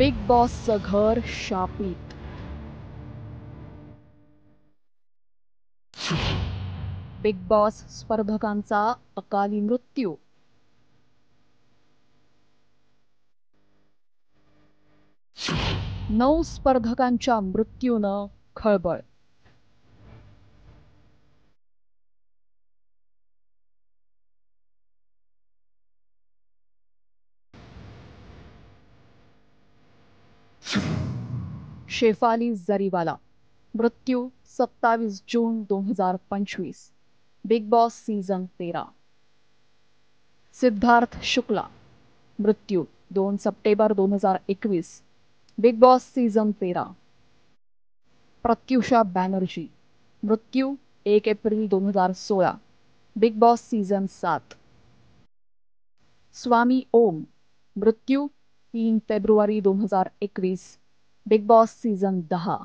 Big बॉसचं घर शापित. Big boss स्पर्धकांचा अकाली मृत्यू. नऊ स्पर्धकांच्या मृत्यूनं खळबळ. शेफाली जरीवाला मृत्यू 27 जून 2025. Bigg Boss season 13. Siddharth Shukla मृत्यू 2 सप्टेंबर 2021. Bigg Boss season 13. Pratyusha Banerjee मृत्यू 1 एप्रिल 2016. Bigg Boss season 7. Swami Om मृत्यू 3 फेब्रुवारी 2021. Bigg Boss season 10.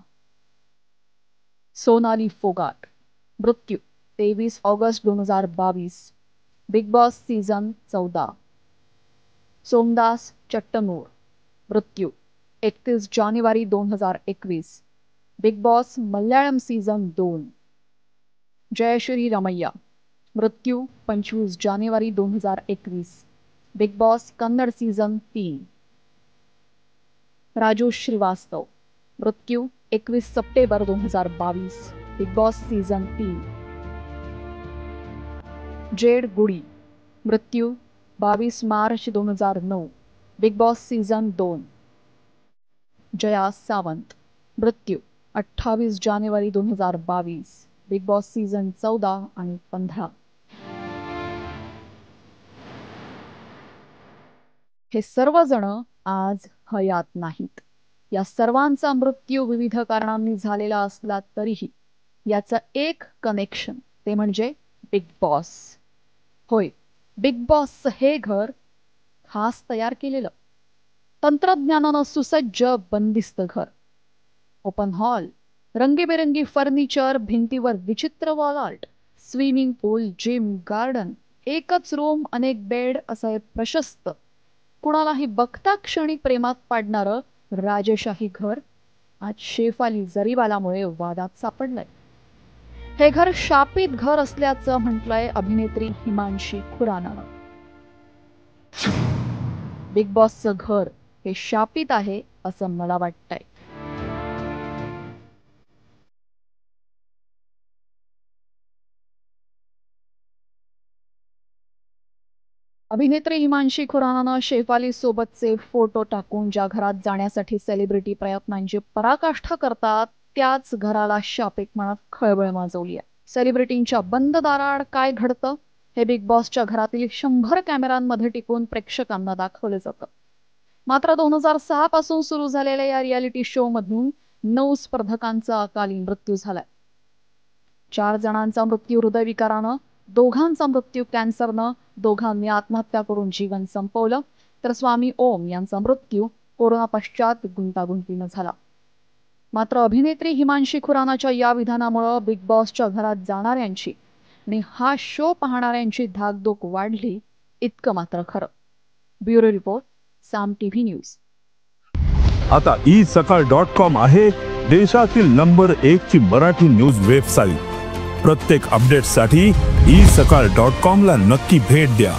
Sonali Phogat मृत्यू 23 ऑगस्ट 2022. Bigg Boss season 14. Somdas Chattannur मृत्यू 31 जानेवारी 2021. Bigg Boss Malayalam season 2. Jayashree Ramaiah मृत्यू 25 जानेवारी 2021. Bigg Boss Kannada season 3. Raju Srivastava मृत्यू 21 सप्टेंबर 2022. Bigg Boss season 3. Jade Goody मृत्यू 22 मार्च 2009. Bigg Boss season 2. Jaya Sawant मृत्यू 28 जानेवारी 2022. बिग बॉस सीझन 14 आणि 15. हे सर्वजण आज हयात नाहीत. या सर्वांचा मृत्यू विविध कारणांनी झालेला असला तरीही याचं एक कनेक्शन, ते म्हणजे बिग बॉस. होय, बिग बॉसचं हे घर खास तयार केलेलं, तंत्रज्ञानानं सुसज्ज बंदिस्त घर. ओपन हॉल, रंगीबेरंगी फर्निचर, भिंतीवर विचित्र वॉल आर्ट, स्विमिंग पूल, जिम, गार्डन, एकच रूम, अनेक बेड, असं हे प्रशस्त, कुणालाही बघता क्षणी प्रेमात पाडणारं राजेशाही घर आज शेफाली जरीवालामुळे वादात सापडलंय. हे घर शापित घर असल्याचं म्हटलंय अभिनेत्री हिमांशी खुरानानं. बिग बॉसचं घर हे शापित आहे असं मला वाटतंय. अभिनेत्री हिमांशी खुरानानं शेफाली सोबतचे फोटो टाकून ज्या घरात जाण्यासाठी सेलिब्रिटी प्रयत्नांची पराकाष्ठा करतात, त्याच घराला शापित म्हणत खळबळ माजवली आहे. सेलिब्रिटींच्या बंद दाराआड काय घडतं हे बिग बॉसच्या घरातील 100 कॅमेऱ्यांमध्ये टिकून प्रेक्षकांना दाखवलं जातं. मात्र 2006 पासून सुरू झालेल्या या रियालिटी शो मधून 9 स्पर्धकांचा अकाली मृत्यू झालाय. 4 जणांचा मृत्यू हृदयविकारानं, 2घांचा मृत्यू कॅन्सरनं, 2घांनी आत्महत्या करून जीवन संपवलं, तर स्वामी ओम यांचा मृत्यू कोरोना पश्चात गुंतागुंतीनं झाला. मात्र अभिनेत्री हिमांशी खुरानाच्या या विधानामुळे बिग बॉसच्या घरात जाणाऱ्यांची आणि हा शो पाहणाऱ्यांची धाकधूक वाढली, इतकं मात्र खरं. ब्युरो रिपोर्ट, साम टीव्ही न्यूज. आता isakal.com आहे देशातील नंबर 1 ची मराठी न्यूज वेबसाईट. प्रत्येक अपडेटसाठी isakal.com ला नक्की भेट द्या.